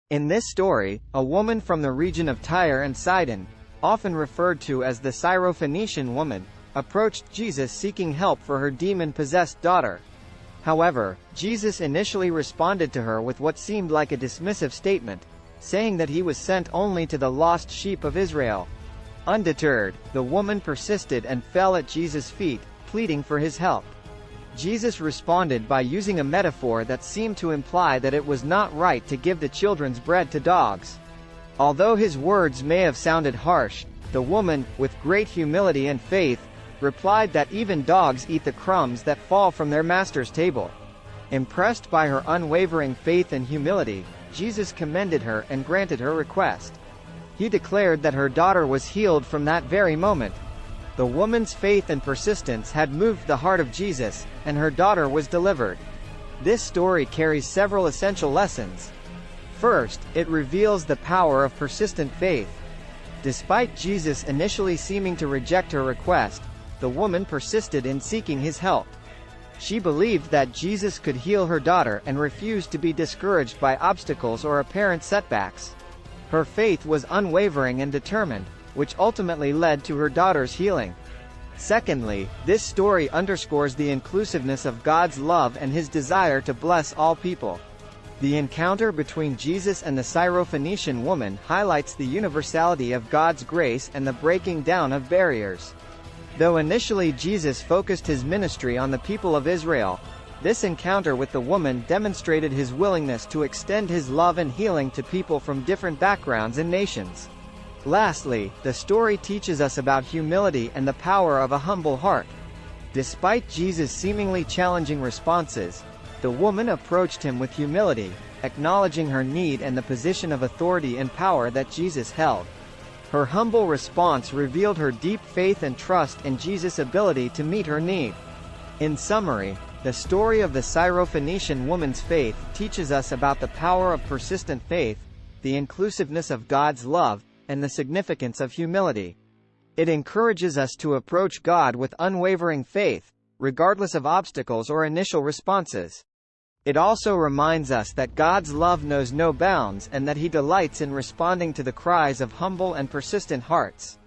In this story, a woman from the region of Tyre and Sidon, often referred to as the Syrophoenician woman, approached Jesus seeking help for her demon-possessed daughter. However, Jesus initially responded to her with what seemed like a dismissive statement, saying that he was sent only to the lost sheep of Israel. Undeterred, the woman persisted and fell at Jesus' feet, pleading for his help. Jesus responded by using a metaphor that seemed to imply that it was not right to give the children's bread to dogs. Although his words may have sounded harsh, the woman, with great humility and faith, replied that even dogs eat the crumbs that fall from their master's table. Impressed by her unwavering faith and humility, Jesus commended her and granted her request. He declared that her daughter was healed from that very moment. The woman's faith and persistence had moved the heart of Jesus, and her daughter was delivered. This story carries several essential lessons. First, it reveals the power of persistent faith. Despite Jesus initially seeming to reject her request, the woman persisted in seeking his help. She believed that Jesus could heal her daughter and refused to be discouraged by obstacles or apparent setbacks. Her faith was unwavering and determined, which ultimately led to her daughter's healing. Secondly, this story underscores the inclusiveness of God's love and his desire to bless all people. The encounter between Jesus and the Syrophoenician woman highlights the universality of God's grace and the breaking down of barriers. Though initially Jesus focused his ministry on the people of Israel, this encounter with the woman demonstrated his willingness to extend his love and healing to people from different backgrounds and nations. Lastly, the story teaches us about humility and the power of a humble heart. Despite Jesus' seemingly challenging responses, the woman approached him with humility, acknowledging her need and the position of authority and power that Jesus held. Her humble response revealed her deep faith and trust in Jesus' ability to meet her need. In summary, the story of the Syrophoenician woman's faith teaches us about the power of persistent faith, the inclusiveness of God's love, and the significance of humility. It encourages us to approach God with unwavering faith, regardless of obstacles or initial responses. It also reminds us that God's love knows no bounds and that he delights in responding to the cries of humble and persistent hearts.